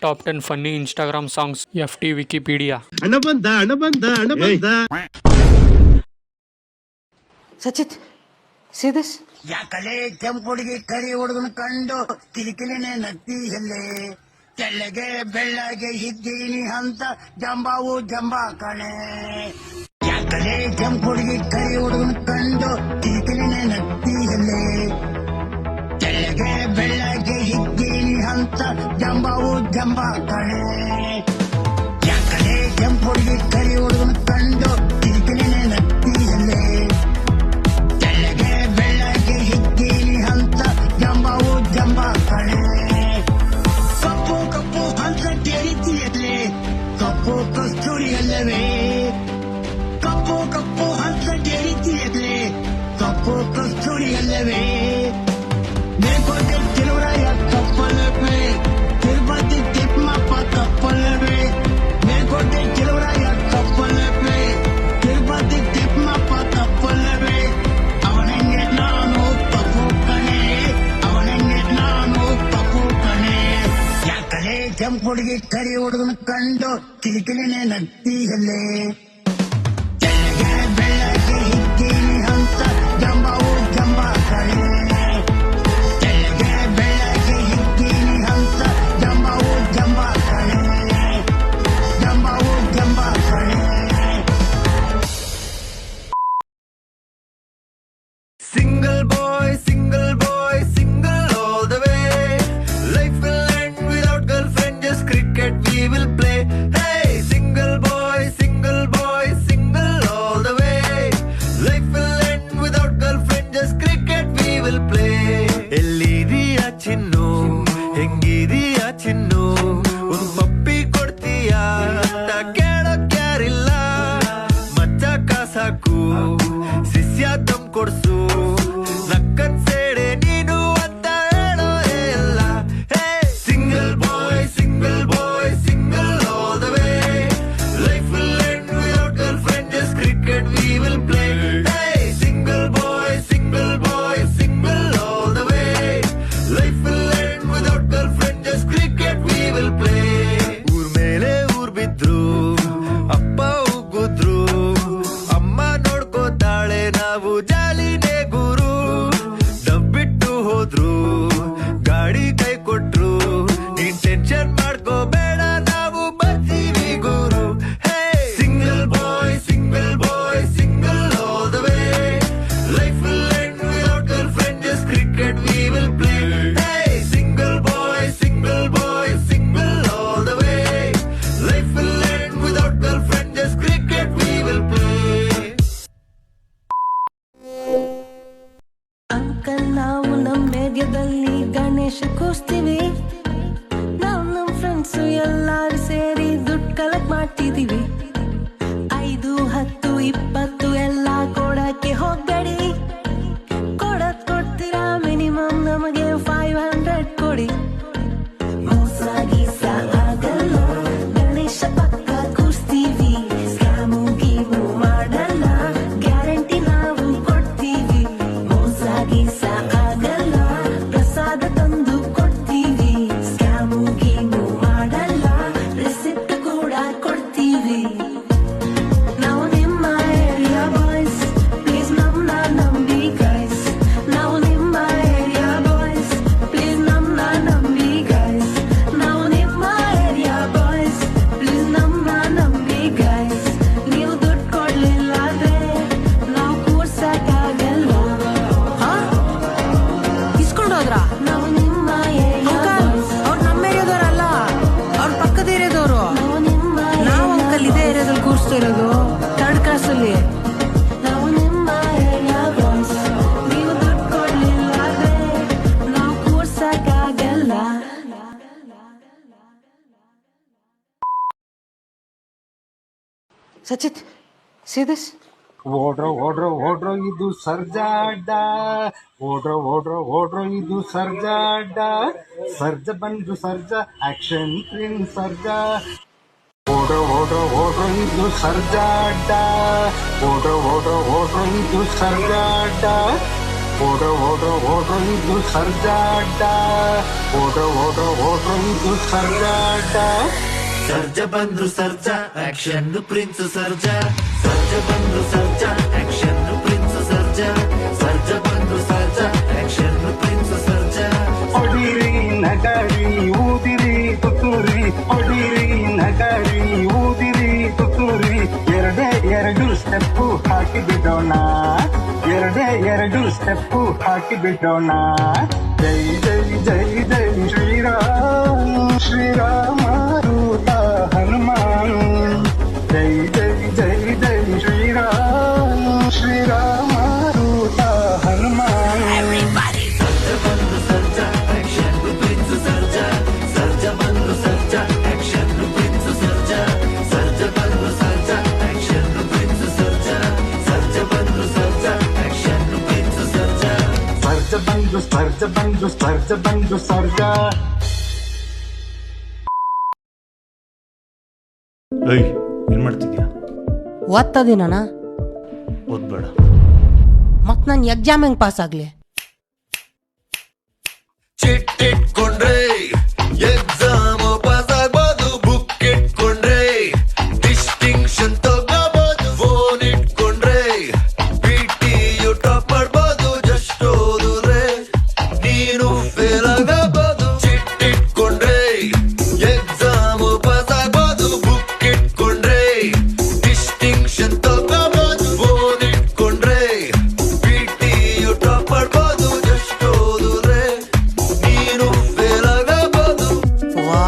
Top 10 funny Instagram songs. FT Wikipedia. Sachit, see this? ಯಾಕಲೆ ಕೆಂಪುಡಿಗೆ ಕರಿ ಹುಡುಗನ ಕಂಡು ಕಿಲಿಕಿಲಿನೇ ನತ್ತಿಯಲ್ಲೇ ತೆಳ್ಳಗೆ ಬೆಳ್ಳಗೆ ಇದ್ದೀನಿ ಅಂತ ಜಂಬಾವು ಜಂಬಾ ಕಣೆ. ಯಾಕಲೆ ಕೆಂಪುಡಿಗೆ ಕರಿ ಹುಡುಗನ ಕಂಡು ಕಿಲಿಕಿಲಿನೇ ನತ್ತಿಯಲ್ಲೇ ತೆಳ್ಳಗೆ ಬೆಳ್ಳಗೆ ಇದ್ದೀನಿ ಅಂತ ಜಂಬಾವು ಜಂಬಾ ಕಣೆ. ಯಾಕಲೆ ಕೆಂಪುಡಿಗೆ ಕರಿ ಹುಡುಗನ ಕಂಡು ಕಿಲಿಕಿಲಿನೇ ನತ್ತಿಯಲ್ಲೇ ಜಂಬಾ ಕಣೆ. ಕಪ್ಪು ಕಪ್ಪು ಹಂಸ ತೆರಿತಿಯಲ್ಲೇ ಕಪ್ಪು ಕಸ್ತೂರಿಯಲ್ಲವೇ ಕಪ್ಪು ಕಪ್ಪು ಹಂಸ ತೆರಿತಿಯಲ್ಲೇ ಕಪ್ಪು ಕಸ್ತೂರಿಯಲ್ಲವೇ ಮೇಲ್ಕೋಟೆ ತಿರುವರಾಯ ಕಪ್ಪಲ್ಲವೇ ತಿರುಪತಿ ತಿಮ್ಮಪ್ಪ ಕಪ್ಪಲ್ಲವೇ ಮೇಲ್ಕೋಟೆ ತಿರುವರಾಯ ಕಪ್ಪಲ್ಲವೇ ತಿರುಪತಿ ತಿಮ್ಮಪ್ಪ ಕಪ್ಪಲ್ಲವೇ ಅವನಿಗೆ ನಾನು ಕಪ್ಪು ಕಣೆ ಅವನಿಗೆ ನಾನು ಕಪ್ಪು ಕಣೆ. ಯಾಕಲೆ ಕೆಂಪುಡಿಗೆ ಕರಿ ಹುಡುಗನ ಕಂಡು ಕಿಲಿಕಿಲಿನೇ ನತ್ತಿಯಲ್ಲೇ ತೆಳ್ಳಗೆ ಬೆಳ್ಳಗೆ ಇದ್ದೀನಿ ಅಂತ ಜಂಬಾವು ಜಂಬಾ ಕಣೆ. ತೆಳ್ಳಗೆ ಬೆಳ್ಳಗೆ ಇದ್ದೀನಿ ಅಂತ ಜಂಬಾವು ಜಂಬಾ ಕಣೆ ಜಂಬಾವು ಜಂಬಾ ಕಣೆ. Single boy, single all the way. Life will end without girlfriend, just cricket we will play. Hey, single boy, single all the way. Life will end without girlfriend, just cricket we will play. ಎಲ್ಲಿದೀಯ ಚಿನ್ನು ಹೆಂಗಿದೀಯ ಚಿನ್ನು ಒಂದು ಪಪ್ಪಿ ಕೊಡ್ತೀಯಾ ಅಂತ ಕೇಳೋಕ್ ಯಾರಿಲ್ಲ ಮಚ್ಚ ಕಾಸಾಕು ಶಿಷ್ಯ ದಮ್ ಕೊಡ್ಸು ನಕ್ಕನ್ ಸೇಡೆ ನೀನು ಅಂತ ಹೇಳೋರೇ ಇಲ್ಲ. Hey single boy all the way. Life will end without girlfriend just cricket we will play. Hey single boy all the way. Life will end without girlfriend just cricket we will play. ಊರ್ ಮೇಲೆ ಊರ್ ಬಿದ್ರು ಅಪ್ಪ ಉಗುದ್ರು ಅಮ್ಮ ನೋಡ್ಕೋತಾಳೆ ನಾವು ಜಾಲಿನೇ ಗುರು. ಡಬ್ಬಿಟ್ಟು ಹೋದ್ರು ಗಾಡಿ ಕೈ ಕೊಟ್ರು ನೀನ್ ಟೆನ್ಷನ್ ಮಾಡ್ಕೋಬೇಡ ನಾವು ಬರ್ತೀವಿ ಗುರು. Hey single boy all the way. Life will end without girlfriend just cricket we will play. Hey single boy all the way. Life will end without girlfriend just cricket we will play. Uncle ನಾವು ನಮ್ಮ ಏರಿಯಾದಲ್ಲಿ ಗಣೇಶ ಕೂರಿಸ್ತೀವಿ. ನಾವು ನಮ್ಮ friends ಎಲ್ಲಾರು ಸೇರಿ ದುಡ್ಡು collect ಮಾಡ್ತಿದೀವಿ. 5, 10, 20 ಎಲ್ಲ ಕೊಡಕ್ಕೆ ಹೋಗ್ಬೇಡಿ. ಕೊಡ್ತೀರಾ ಮಿನಿಮಮ್ ನಮಗೆ 500 ಕೊಡಿ. ಮೋಸ ಗೀಸ ಆಗಲ್ಲ ಗಣೇಶ ಪಕ್ಕ ಕೂರಿಸ್ತೀವಿ. ಸ್ಕ್ಯಾಮು ಗೀಮು ಮಾಡಲ್ಲ ಗ್ಯಾರಂಟಿ ನಾವು ಕೊಡ್ತೀವಿ. ಮೋಸ ಗೀಸ ಆಗಲ್ಲ ಪ್ರಸಾದ ತಂದು ಕೊಡ್ತೀವಿ. ಸ್ಕ್ಯಾಮು ಗೀಮು ಮಾಡಲ್ಲ ರೆಸಿಪ್ಟ್ ಕೂಡ ಕೊಡ್ತೀವಿ. ನಾವು ನಿಮ್ಮ ಏರಿಯಾ ಬಾಯ್ಸ್ ಪ್ಲೀಸ್ ನಮ್ನ ನಂಬಿ ಗೈಸ್. ನಾವು ನಿಮ್ಮ ಏರಿಯಾ ಬಾಯ್ಸ್ ಪ್ಲೀಸ್ ನಮ್ನ ನಂಬಿ ಗೈಸ್. ನಾವು ನಿಮ್ಮ ಏರಿಯಾ ಬಾಯ್ಸ್ ಪ್ಲೀಸ್ ನಮ್ನ ನಂಬಿ ಗೈಸ್. ನೀವು ದುಡ್ಡು ಕೊಡ್ಲಿಲ್ಲ ಅಂದ್ರೆ ನಾವು ಕೂರ್ಸಕ್ಕಾಗಲ್ಲ. ಇಸ್ಕೊಂಡೋದ್ರ? ನಾವು ನಿಮ್ಮ ಏರಿಯಾ ಬಾಯ್ಸ್ ಅವ್ರು ನಮ್ಮ ಏರಿಯಾದವ್ರಲ್ಲ, ಅವ್ರ ಪಕ್ಕದ ಏರಿಯಾದವರು. ನಾವು ನಿಮ್ಮ ನಾವು ಅಂಕಲ್ ಇದೇ ಏರಿಯಾದಲ್ಲಿ ಕೂರಿಸ್ತಾ ಇರೋದು, ಥರ್ಡ್ ಕ್ಲಾಸಲ್ಲಿ. ನಾವು ನಿಮ್ಮ ಏರಿಯಾ ಬಾಯ್ಸ್. ನೀವು ದುಡ್ಡು ಕೊಡ್ಲಿಲ್ಲ ಅಂದ್ರೆ ನಾವು ಕೂರ್ಸಕ್ಕಾಗಲ್ಲ. Sachit, see this? ಓಡ್ರೋ ಇದು ಸರ್ಜಾಡ. ಓಡ್ರೋ ಇದು ಸರ್ಜಾಡ. ಸರ್ಜ ಬಂದು ಸರ್ಜ ಆಕ್ಷನ್ ಕ್ವೀನ್ ಸರ್ಜ. ಓಡ್ರೋ ಇದು ಸರ್ಜಾಡ. ಓಡ್ರೋ ಇದು ಸರ್ಜಾಡ. ಓಡ್ರ ಇದು ಸರ್ಜಾಟ ಓಡ್ರ ಇದು ಸರ್ಜಾಟ ಸರ್ಜ ಬಂದ್ರು ಸರ್ಜಾ ಆಕ್ಷನ್ ಪ್ರಿನ್ಸ್ ಸರ್ಜಾ ಸರ್ಜ ಬಂದ್ರು ಸರ್ಜಾ ಆಕ್ಷನ್ ಪ್ರಿನ್ಸ್ ಸರ್ಜಾ ಸರ್ಜ ಬಂದ್ರು ಸರ್ಜಾ ಆಕ್ಷನ್ ಪ್ರಿನ್ಸ್ ಸರ್ಜಾ ಹೊಡಿರಿ ನಗರಿ ಊದಿರಿ ತುತ್ತೂರಿ ಹೊಡಿರಿ ನಗರಿ ಊದಿರಿ ತುತ್ತೂರಿ ಎರಡು ಸ್ಟೆಪ್ಪು ಹಾಕಿ ಬಿಡೋಣ ಎರಡು ಸ್ಟೆಪ್ಪು ಹಾಕಿ ಬಿಡೋಣ ಜೈ ಜೈ ಜೈ ಜೈ ಶ್ರೀರಾಮ ರೂತ ಹನುಮಾನ್ ಜೈ ಜೈ ಜೈ ಜೈ ಶ್ರೀರಾಮ ರೂತ ಹನುಮಾನ್ ಸರ್ಜ ಬಂದ್ರು ಸರ್ಜಾ ಆಕ್ಷನ್ ಪ್ರಿನ್ಸ್ ಸರ್ಜಾ ಸರ್ಜ ಬಂದ್ರು ಸರ್ಜಾ ಆಕ್ಷನ್ ಪ್ರಿನ್ಸ್ ಸರ್ಜಾ ಸರ್ಜ ಬಂದ್ರು ಸರ್ಜಾ ಆಕ್ಷನ್ ಪ್ರಿನ್ಸ್ ಸರ್ಜಾ ಸರ್ಜ ಬಂದ್ರು ಸರ್ಜಾ ಆಕ್ಷನ್ ಪ್ರಿನ್ಸ್ ಸರ್ಜಾ ಸರ್ಜ ಬಂದು ಸರ್ಜ ಏಯ್ ಏನ್ ಮಾಡ್ತಿದ್ಯಾ? ಓದ್ತದಿನ ಓದ್ಬೇಡ. ಮತ್ ನಾನು ಎಕ್ಸಾಮ್ ಹೆಂಗ್ ಪಾಸ್ ಆಗ್ಲಿ? ಚಿಟ್ಟಿಟ್ಕೊಂಡ್ರೆ ಎಕ್ಸಾಮ್ ಪಾಸ್ ಆಗ್ಬೋದು ಬುಕ್ ಇಟ್ಕೊಂಡ್ರೆ ಡಿಸ್ಟಿಂಕ್ಷನ್ ತಗೋಬಹುದು ಫೋನ್ ಇಟ್ಕೊಂಡ್ರೆ PTU ಟಾಪ್ ಮಾಡ್ಬೋದು ಜಸ್ಟ್ ಓದಿದ್ರೆ ನೀನು ಫೇಲ್ ಆಗಬಹುದು ಚಿಟ್ಟಿಟ್ಕೊಂಡ್ರೆ ಎಕ್ಸಾಮ್ ಪಾಸ್ ಆಗ್ಬೋದು ಬುಕ್ ಇಟ್ಕೊಂಡ್ರೆ ಡಿಸ್ಟಿಂಕ್ಷನ್ ತಗೋಬಹುದು ಫೋನ್ ಇಟ್ಕೊಂಡ್ರೆ PTU ಟಾಪ್ ಮಾಡ್ಬೋದು ಜಸ್ಟ್ ಓದಿದ್ರೆ ನೀನು ಫೇಲ್ ಆಗಬಹುದು ವಾ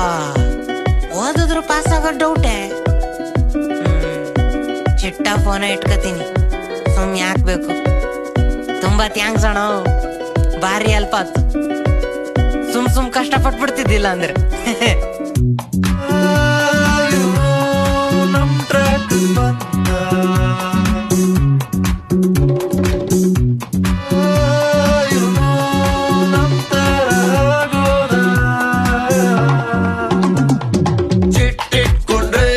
ಓದಿದ್ರು ಪಾಸ್ ಆಗೋ ಡೌಟೆ. ಚಿಟ್ಟ ಫೋನ ಇಟ್ಕೋತೀನಿ, ಸುಮ್ ಯಾಕೆ ಬೇಕು? ತುಂಬಾ ಥ್ಯಾಂಕ್ಸ್ ಅಣ್ಣ, ಭಾರಿ ಹೆಲ್ಪ್ ಆಯ್ತು. ಸುಮ್ ಕಷ್ಟಪಟ್ಬಿಡ್ತಿದ್ದಿಲ್ಲ ಅಂದ್ರೆ. ನಮ್ ಟ್ರ್ಯಾಕ್ ಬಂದ ನಮ್ ತರ ಆಗೋದ ಚಿಟ್ಟಿಟ್ಕೊಂಡ್ರೆ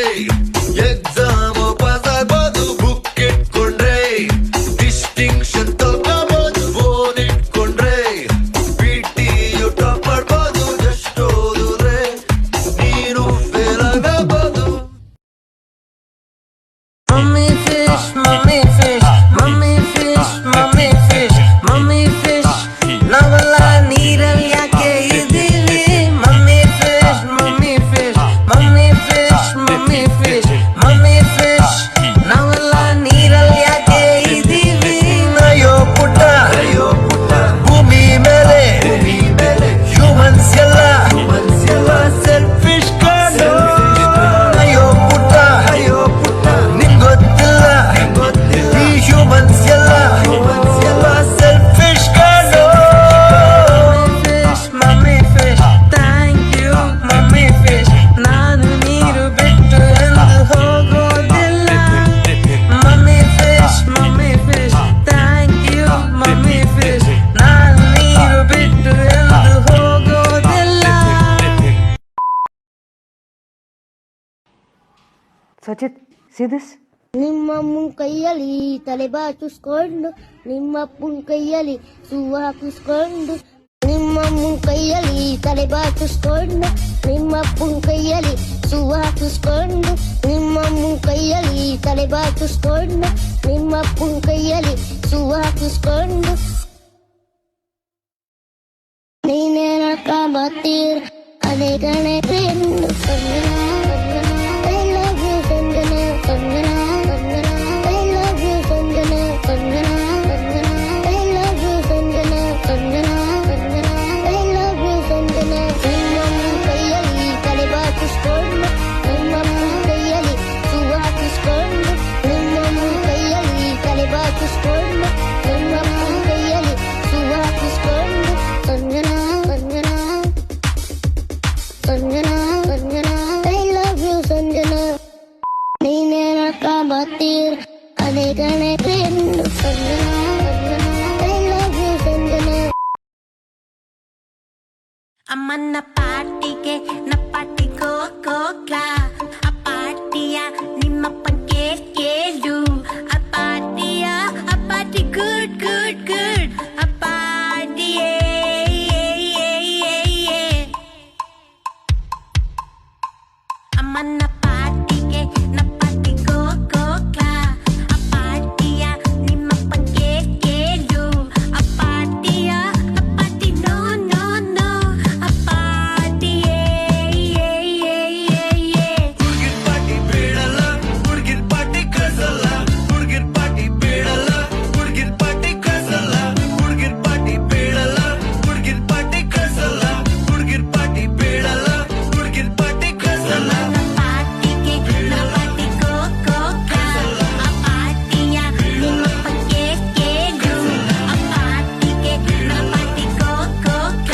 ಎಕ್ಸಾಮ್ ಪಾಸ್ ಆಗ್ಬೋದು ಬುಕ್ ಇಟ್ಕೊಂಡ್ರೆ ಡಿಸ್ಟಿಂಕ್ಷನ್ ತಗೋಬಹುದು ಫೋನ್ ಇಟ್ಕೊಂಡ್ರೆ PTU ಟಾಪ್ ಮಾಡ್ಬೋದು ಜಸ್ಟ್ ಓದಿದ್ರೆ ನೀನು ಫೇಲ್ ಆಗಬಹುದು mummy fish mummy fish mummy fish mummy fish mummy fish ನಾವೆಲ್ಲ ನೀರಲ್ಲಿ ಯಾಕೆ ಇದ್ದೀವಿ? Mummy fish mummy fish mummy fish mummy fish mummy fish ನಾವೆಲ್ಲ ನೀರಲ್ಲಿ ಯಾಕೆ ಇದ್ದೀವಿ? ಅಯ್ಯೋ ಪುಟ್ಟ ಭೂಮಿ ಮೇಲೆ ಹ್ಯೂಮನ್ಸ್ ಎಲ್ಲ ಸೆಲ್ಫಿಶ್ ಕಾಣೋ ಅಯ್ಯೋ ಪುಟ್ಟ ನಿಂಗ್ ಗೊತ್ತಿಲ್ಲ ಈ ಹ್ಯೂಮನ್ಸ್ ಎಲ್ಲ ಸೆಲ್ಫಿಶ್ ಕಾಣೋ fish mummy fish thank you mummy fish ನಾನು ನೀರು ಬಿಟ್ಟು ಎಂದು ಹೋಗೋದಿಲ್ಲ. Mummy fish thank you mummy fish ನಾನು ನೀರು ಬಿಟ್ಟು ಎಂದು ಹೋಗೋದಿಲ್ಲ. ಸಚಿತ್ ಸಿದಿಸ್ ನಿಮ್ಮಮ್ಮನ ಕೈಯಲ್ಲಿ ತಲೆ ಬಾಚಿಸ್ಕೊಂಡು ನಿಮ್ಮಪ್ಪನ ಕೈಯಲ್ಲಿ ಸೂವು ಹಾಕಿಸ್ಕೊಂಡು ನಿಮ್ಮಮ್ಮನ ಕೈಯಲ್ಲಿ ತಲೆ ಬಾಚಿಸ್ಕೊಂಡು ನಿಮ್ಮಪ್ಪನ ಕೈಯಲ್ಲಿ ಸೂವು ಹಾಕಿಸ್ಕೊಂಡು ನಿಮ್ಮಮ್ಮನ ಕೈಯಲ್ಲಿ ತಲೆ ಬಾಚಿಸ್ಕೊಂಡು ನಿಮ್ಮಪ್ಪನ ಕೈಯಲ್ಲಿ ಸೂವು ಹಾಕಿಸ್ಕೊಂಡು ನೀನೇನಕ್ಕ ಬತ್ತೀರ್ ಅದೇ ಕಣೆ friend I love you Sanjana Sanjana Sanjana I love you Sanjana Sanjana Sanjana I love you Sanjana Sanjana Sanjana I love you Sanjana ನಿಮ್ಮಮ್ಮನ ಕೈಯಲ್ಲಿ ತಲೆ ಬಾಚಿಸ್ಕೊಂಡು ನಿಮ್ಮಮ್ಮನ ಕೈಯಲ್ಲಿ ಸೂವು ಹಾಕಿಸ್ಕೊಂಡು ನಿಮ್ಮಮ್ಮನ ಕೈಯಲ್ಲಿ ತಲೆ ಬಾಚಿಸ್ಕೊಂಡು ನಿಮ್ಮಮ್ಮನ ಕೈಯಲ್ಲಿ ಸೂವು ಹಾಕಿಸ್ಕೊಂಡು Sanjana Sanjana Sanjana Sanjana I love you Sanjana ನೀನೇನಕ್ಕ ಬತ್ತೀರ್ ಅದೇ ಕಣೆ friend Sanjana Sanjana I love you Sanjana ಅಮ್ಮನ ಪಾರ್ಟಿಗೆ ನಪ್ಪಾಟಿಗೋಗೋಗ್ಲ ಆ ಪಾರ್ಟಿಯ ನಿಮ್ಮಪ್ಪನ್ ಕೇಳು ಆ ಪಾರ್ಟಿ ಗುಡ್ ಗುಡ್ ಗುಡ್ ಆ ಅಮ್ಮನ ಪಾಟಿಗೆ ನಪಾಟಿ ಕೋಕೋಕ ಆ ಪಾಟಿಯ ನಿಮ್ಮಪ್ಪ ಕೇಳು ಆ ಪಾಟಿಯ ನಪಾಟಿ ನೋ ನೋ ನೋ ಆ ಪಾಟಿಯೇ ಹುಡುಗಿರ್ ಪಾಟಿ ಬೇಡಲ್ಲ ಹುಡುಗಿರ್ ಪಾಟಿ ಕಳ್ಸಲ್ಲ ಹುಡುಗಿರ್ ಪಾಟಿ ಬೇಡಲ್ಲ ಹುಡುಗಿರ್ ಪಾಟಿ ಕಳ್ಸಲ್ಲ ಹುಡುಗಿರ್ ಪಾಟಿ ಬೇಡಲ್ಲ ಹುಡುಗಿರ್ ಪಾಟಿ ಕಳ್ಸಲ್ಲ ಹುಡುಗಿರ್ ಪಾಟಿ ಬೇಡಲ್ಲ ಹುಡುಗಿರ್ ಪಾಟಿ ಕಳ್ಸಲ್ಲ ಪಾಟಿಗೆ ನಪಾಟಿ ಕೋಕೋಕ ಆ ಪಾಟಿಯ ನಿಮ್ಮಪ್ಪ ಕೇಳು ಆ ಪಾಟಿಗೆ ನಪಾಟಿ ಕೋಕೋಕ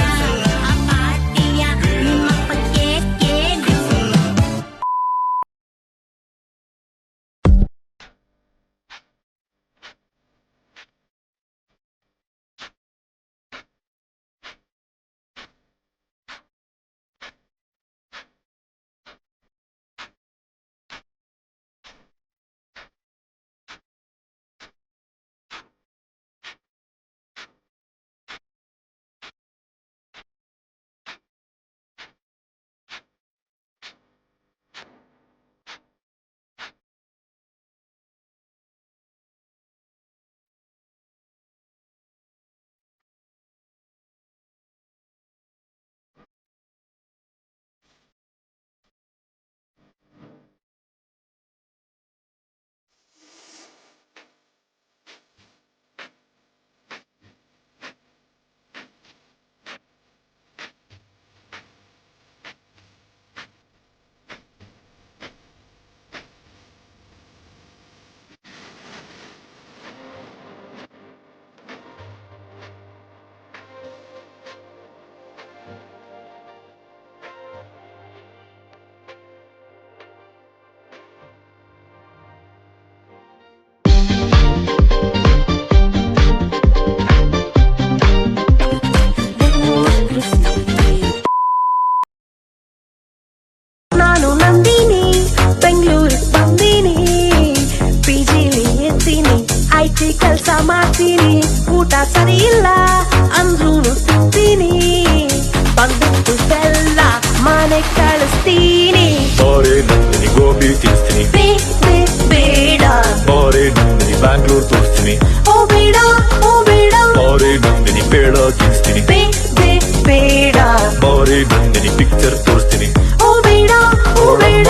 ಆ ಪಾಟಿಯ ನಿಮ್ಮಪ್ಪ ಕೇಳು ನಾನು ನಂದಿನಿ ಬೆಂಗಳೂರಿಗೆ ಬಂದೀನಿ ಪಿಜಿಲಿ ಇರ್ತೀನಿ ಐಟಿ ಕೆಲಸ ಮಾಡ್ತೀನಿ ಊಟ ಸರಿ ಇಲ್ಲ ಅಂದ್ರೂ ತಿಂತೀನಿ ಬಂದ್ಬಿಟ್ಟು ಬೆಲ್ಲ ಮನೆ ಕಳಿಸ್ತೀನಿ ಬಾರೆ ನಂದಿನಿ ಗೋಬಿ ತಿನ್ನಿಸ್ತೀನಿ ಬೇಡ ಬಾರೆ ನಂದಿನಿ ಬ್ಯಾಂಗ್ಳೂರ್ ತೋರಿಸ್ತೀನಿ ಓ ಬೇಡ ಓ ಬೇಡ ಬಾರೆ ನಂದಿನಿ ಪೇಡ ತಿನ್ನಿಸ್ತೀನಿ ಬೇಡ ಬಾರೆ ನಂದಿನಿ ಪಿಕ್ಚರ್ ತೋರಿಸ್ತೀನಿ ಓ ಬೇಡ ಓ ಬೇಡ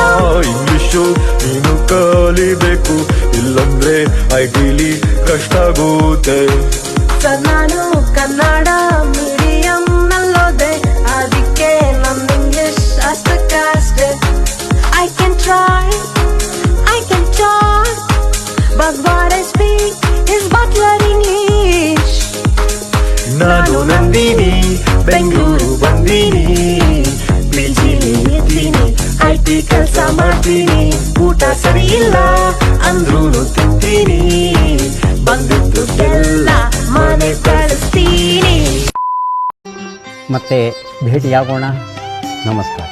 ಇಂಗ್ಲಿಷು ನೀನು ಕಲಿಬೇಕು ಇಲ್ಲಂದ್ರೆ ಐಟಿಲಿ ಕಷ್ಟ ಆಗುತ್ತೆ ಸರ್ ನಾನು ಕನ್ನಡ ಮೀಡಿಯಂ ನಲ್ಲೋದೆ ಅದಕ್ಕೆ ನನ್ನ English ಅಷ್ಟಕ್ಕಷ್ಟೇ I can try but what I speak is butler English ನಾನು ನಂದಿನಿ ಬೆಂಗಳೂರು ಬಂದೀನಿ ಪಿಜಿಲಿ ಇದ್ದೀನಿ ಐಟಿ ಕೆಲಸ ಮಾಡ್ತೀನಿ ಊಟ ಸರಿ ಇಲ್ಲ ಅಂದ್ರೂ ತಿಂತೀನಿ ಬಂದಿದ್ದು ಎಲ್ಲ ಮನೆ ಕಳಿಸ್ತೀನಿ ಮತ್ತೆ ಭೇಟಿಯಾಗೋಣ. ನಮಸ್ಕಾರ.